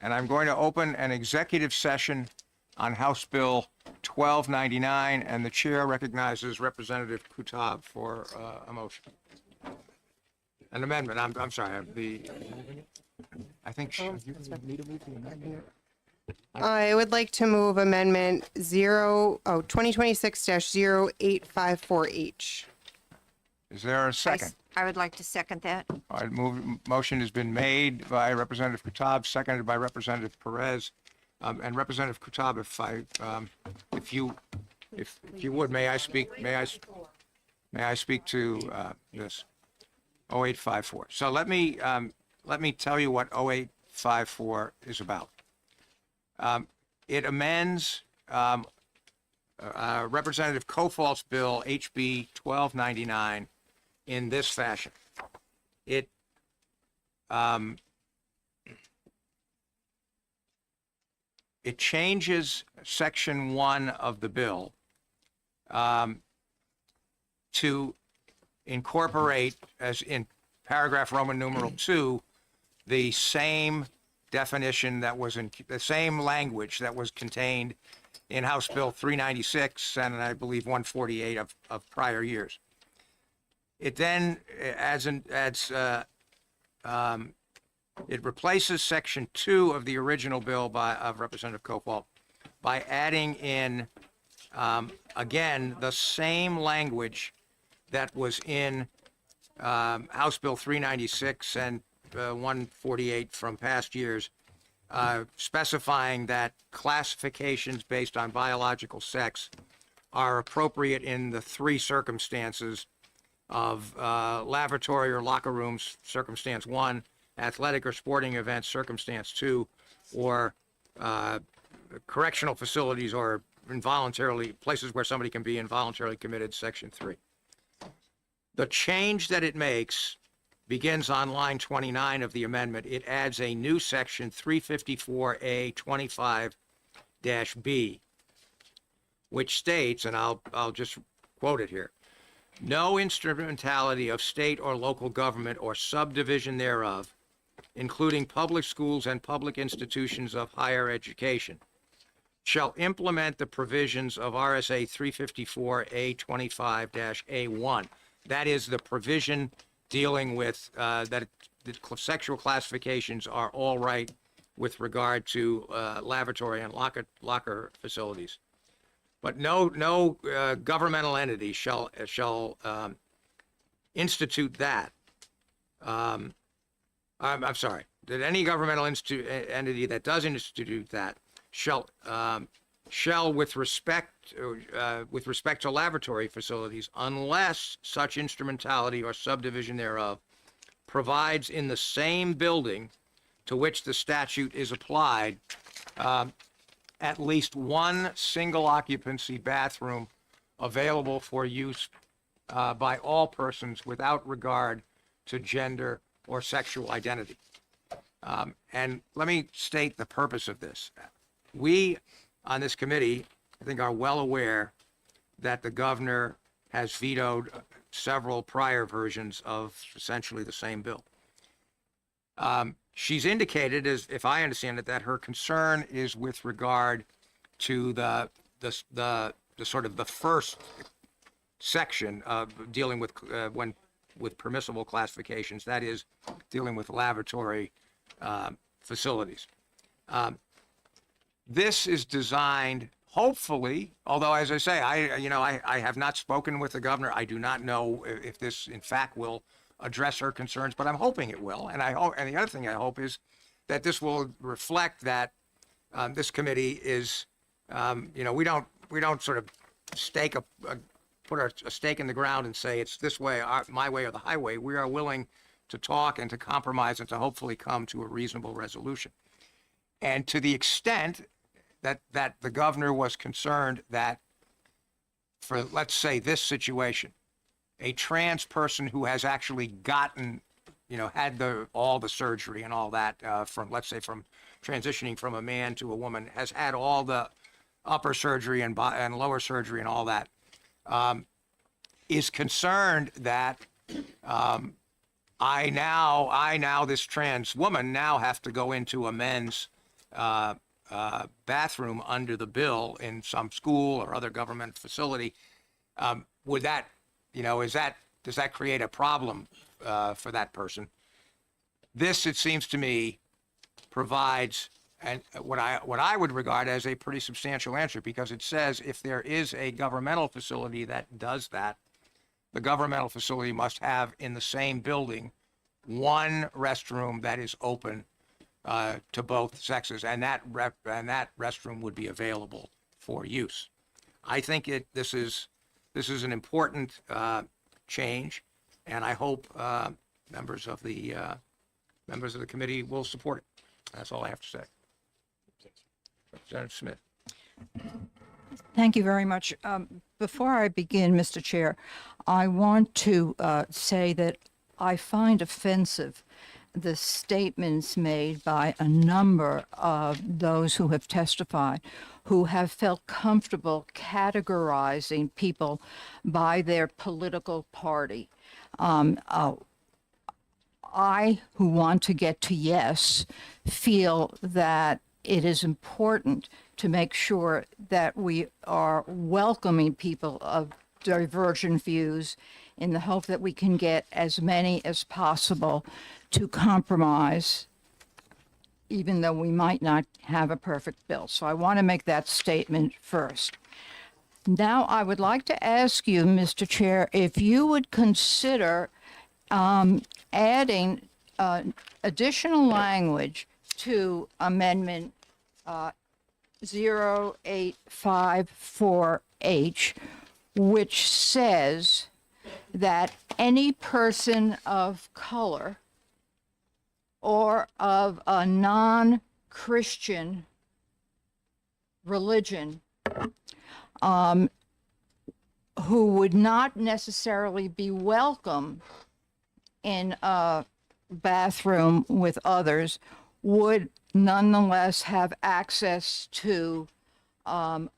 and I'm going to open an executive session on House Bill 1299, and the chair recognizes Representative Kutab for a motion. An amendment, I'm sorry, I think she... I would like to move amendment 2026-0854H. Is there a second? I would like to second that. All right, motion has been made by Representative Kutab, seconded by Representative Perez. And Representative Kutab, if you would, may I speak to this 0854. So let me tell you what 0854 is about. It amends Representative Kofal's bill HB 1299 in this fashion. It changes section 1 of the bill to incorporate, as in paragraph Roman numeral 2, the same definition that was in the same language that was contained in House Bill 396 and I believe 148 of prior years. It then it replaces section 2 of the original bill of Representative Kofal by adding in, again, the same language that was in House Bill 396 and 148 from past years, specifying that classifications based on biological sex are appropriate in the 3 circumstances of lavatory or locker rooms, circumstance 1, athletic or sporting events, circumstance 2, or correctional facilities or involuntarily, places where somebody can be involuntarily committed, section 3. The change that it makes begins on line 29 of the amendment. It adds a new section 354A25-B, which states, and I'll just quote it here, no instrumentality of state or local government or subdivision thereof, including public schools and public institutions of higher education, shall implement the provisions of RSA 354A25-A1. That is the provision dealing with that the sexual classifications are all right with regard to lavatory and locker facilities. But no governmental entity shall institute that. I'm sorry. That any governmental entity that does institute that shall with respect to lavatory facilities, unless such instrumentality or subdivision thereof provides in the same building to which the statute is applied, at least one single occupancy bathroom available for use by all persons without regard to gender or sexual identity. And let me state the purpose of this. We on this committee, I think, are well aware that the governor has vetoed several prior versions of essentially the same bill. She's indicated, as if I understand it, that her concern is with regard to the sort of the first section of dealing with with permissible classifications, that is, dealing with lavatory facilities. This is designed, hopefully, although, as I say, I have not spoken with the governor. I do not know if this, in fact, will address her concerns, but I'm hoping it will. And and the other thing I hope is that this will reflect that this committee is, we don't sort of put a stake in the ground and say it's this way, my way or the highway. We are willing to talk and to compromise and to hopefully come to a reasonable resolution. And to the extent that the governor was concerned that for, let's say, this situation, a trans person who has actually gotten, had all the surgery and all that from, let's say, from transitioning from a man to a woman, has had all the upper surgery and lower surgery and all that, is concerned that I now, this trans woman now have to go into a men's bathroom under the bill in some school or other government facility, would that, does that create a problem for that person? This, it seems to me, provides what I would regard as a pretty substantial answer, because it says if there is a governmental facility that does that, the governmental facility must have in the same building one restroom that is open to both sexes, and that restroom would be available for use. I think this is an important change, and I hope members of the committee will support it. That's all I have to say. Representative Smith. Thank you very much. Before I begin, Mr. Chair, I want to say that I find offensive the statements made by a number of those who have testified, who have felt comfortable categorizing people by their political party. I, who want to get to yes, feel that it is important to make sure that we are welcoming people of divergent views in the hope that we can get as many as possible to compromise, even though we might not have a perfect bill. So I want to make that statement first. Now, I would like to ask you, Mr. Chair, if you would consider adding additional language to Amendment 0854H, which says that any person of color or of a non-Christian religion who would not necessarily be welcome in a bathroom with others would nonetheless have access to a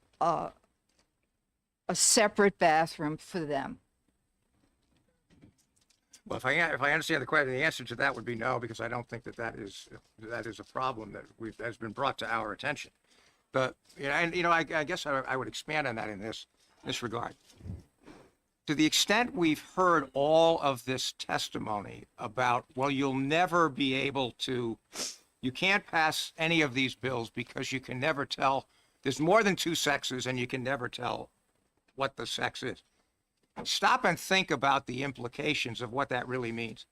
separate bathroom for them. Well, if I understand the question, the answer to that would be no, because I don't think that is a problem that has been brought to our attention. But I guess I would expand on that in this regard. To the extent we've heard all of this testimony about, well, you'll never be able to, you can't pass any of these bills because you can never tell, there's more than two sexes and you can never tell what the sex is. Stop and think about the implications of what that really means.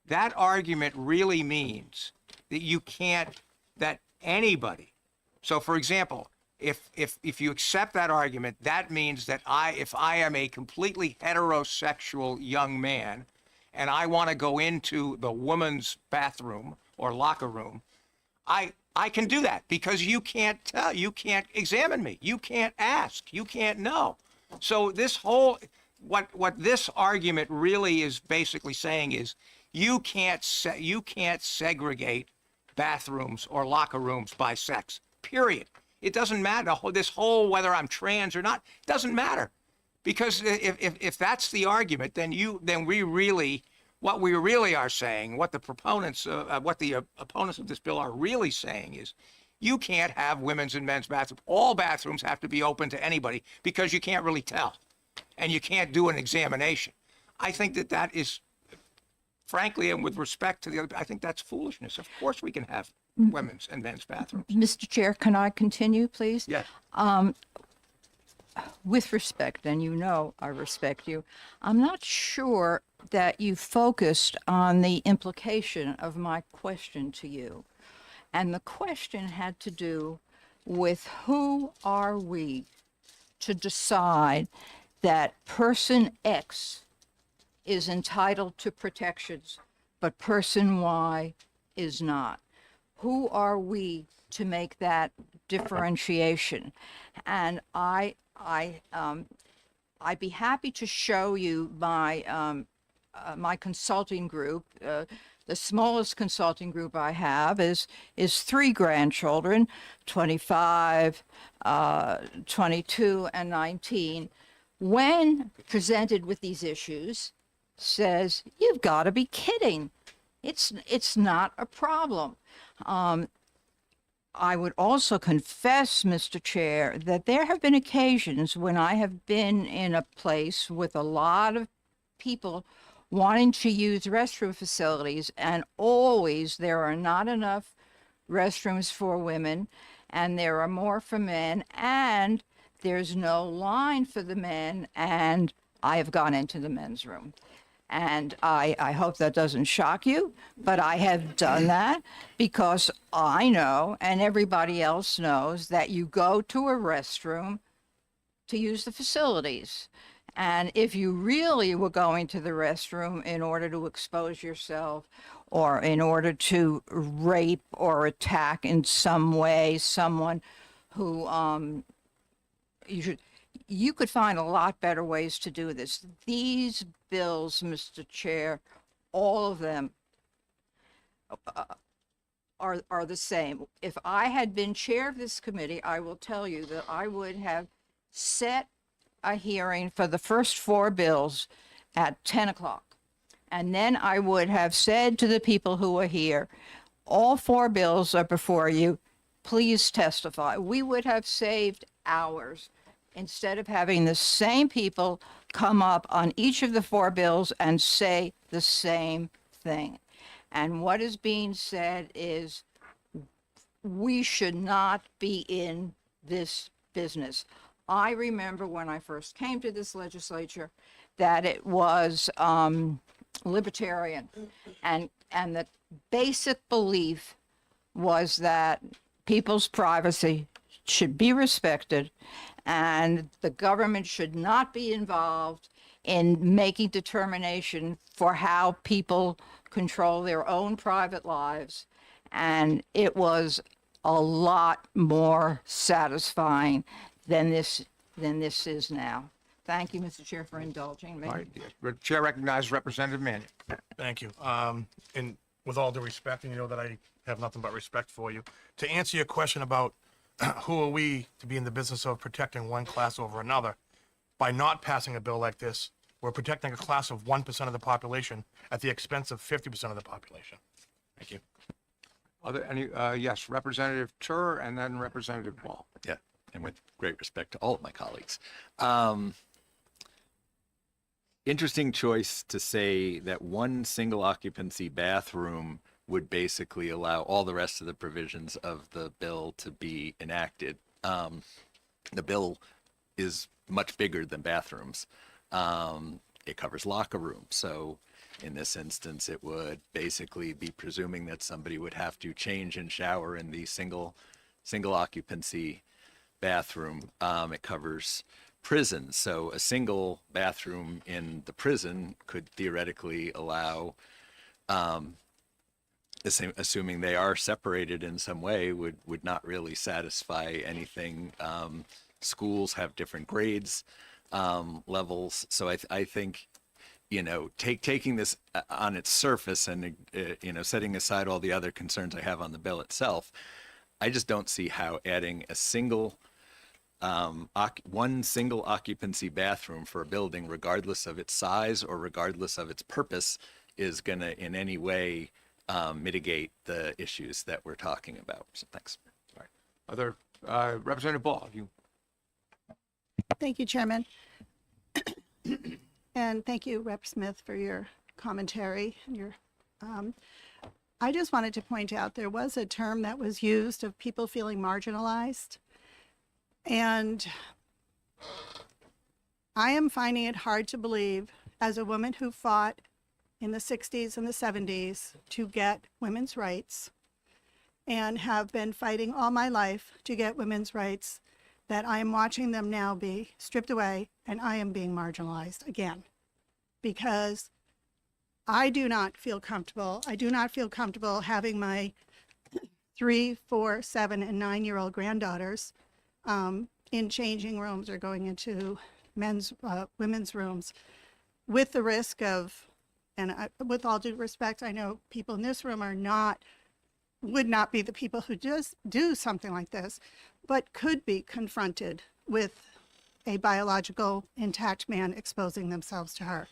That argument really means that you can't, that anybody, so for example, if you accept that argument, that means that if I am a completely heterosexual young man and I want to go into the woman's bathroom or locker room, I can do that because you can't tell, you can't examine me, you can't ask, you can't know. So this whole, what this argument really is basically saying is you can't segregate bathrooms or locker rooms by sex, period. It doesn't matter. This whole whether I'm trans or not doesn't matter, because if that's the argument, then we really, what we really are saying, what the opponents of this bill are really saying is, you can't have women's and men's bathrooms. All bathrooms have to be open to anybody because you can't really tell, and you can't do an examination. I think that is, frankly, and with respect to the other, I think that's foolishness. Of course we can have women's and men's bathrooms. Mr. Chair, can I continue, please? Yes. With respect, and you know I respect you, I'm not sure that you focused on the implication of my question to you. And the question had to do with who are we to decide that person X is entitled to protections, but person Y is not. Who are we to make that differentiation? And I'd be happy to show you my my consulting group. The smallest consulting group I have is 3 grandchildren, 25, 22, and 19. When presented with these issues, says, "You've got to be kidding. It's not a problem." I would also confess, Mr. Chair, that there have been occasions when I have been in a place with a lot of people wanting to use restroom facilities, and always there are not enough restrooms for women, and there are more for men, and there's no line for the men, and I have gone into the men's room. And I hope that doesn't shock you, but I have done that because I know, and everybody else knows, that you go to a restroom to use the facilities. And if you really were going to the restroom in order to expose yourself or in order to rape or attack in some way someone who you could find a lot better ways to do this. These bills, Mr. Chair, all of them are the same. If I had been chair of this committee, I will tell you that I would have set a hearing for the first 4 bills at 10 o'clock. And then I would have said to the people who are here, all 4 bills are before you. Please testify. We would have saved hours instead of having the same people come up on each of the 4 bills and say the same thing. And what is being said is we should not be in this business. I remember when I first came to this legislature that it was libertarian, and the basic belief was that people's privacy should be respected and the government should not be involved in making determination for how people control their own private lives. And it was a lot more satisfying than this is now. Thank you, Mr. Chair, for indulging me. All right, yes. Chair recognizes Representative Mannion. Thank you. And with all due respect, and you know that I have nothing but respect for you, to answer your question about who are we to be in the business of protecting one class over another, by not passing a bill like this, we're protecting a class of 1% of the population at the expense of 50% of the population. Thank you. Yes, Representative Tur and then Representative Ball. Yeah, and with great respect to all of my colleagues. Interesting choice to say that one single occupancy bathroom would basically allow all the rest of the provisions of the bill to be enacted. The bill is much bigger than bathrooms. It covers locker rooms. So in this instance, it would basically be presuming that somebody would have to change and shower in the single occupancy bathroom. It covers prisons. So a single bathroom in the prison could theoretically allow, assuming they are separated in some way, would not really satisfy anything. Schools have different grades, levels. So I think, taking this on its surface and, setting aside all the other concerns I have on the bill itself, I just don't see how adding a single, one single occupancy bathroom for a building, regardless of its size or regardless of its purpose, is going to in any way mitigate the issues that we're talking about. So thanks. All right. Representative Ball, you. Thank you, Chairman. And thank you, Rep. Smith, for your commentary. I just wanted to point out there was a term that was used of people feeling marginalized. And I am finding it hard to believe, as a woman who fought in the 60s and the 70s to get women's rights and have been fighting all my life to get women's rights, that I am watching them now be stripped away and I am being marginalized again. Because I do not feel comfortable. I do not feel comfortable having my 3, 4, 7, and 9-year-old granddaughters in changing rooms or going into women's rooms with the risk of, and with all due respect, I know people in this room would not be the people who just do something like this, but could be confronted with a biological intact man exposing themselves to her.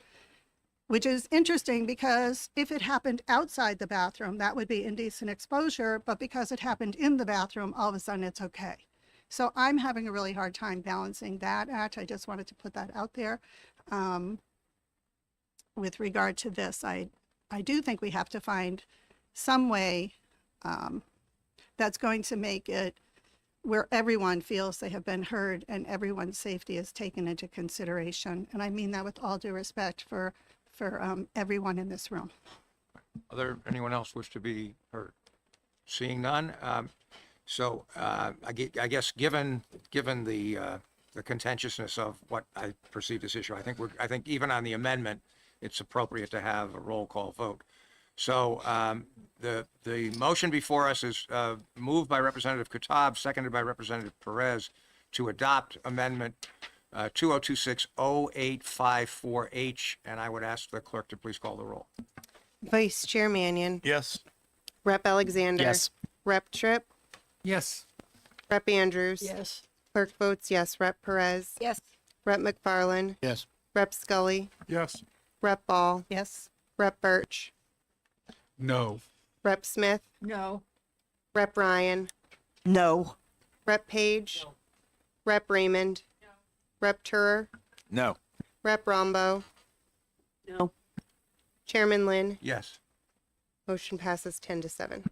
which is interesting because if it happened outside the bathroom, that would be indecent exposure, but because it happened in the bathroom, all of a sudden it's okay. So I'm having a really hard time balancing that act. I just wanted to put that out there. With regard to this, I do think we have to find some way that's going to make it where everyone feels they have been heard and everyone's safety is taken into consideration. And I mean that with all due respect for everyone in this room. Anyone else wish to be heard? Seeing none, so I guess given the contentiousness of what I perceive this issue, I think even on the amendment, it's appropriate to have a roll call vote. So the motion before us is moved by Representative Katab, seconded by Representative Perez, to adopt Amendment 2026-0854H, and I would ask the clerk to please call the roll. Vice Chair Mannion, Yes. Rep. Alexander. Yes. Rep. Tripp, Yes. Rep. Andrews. Yes. Clerk votes yes. Rep. Perez. Yes. Rep. McFarland. Yes. Rep. Scully. Yes. Rep. Ball. Yes. Rep. Birch. No. Rep. Smith. No. Rep. Ryan. No. Rep. Page. Rep. Raymond. Rep. Turer. No. Rep. Rombo. No. Chairman Lynn. Yes. Motion passes 10-7.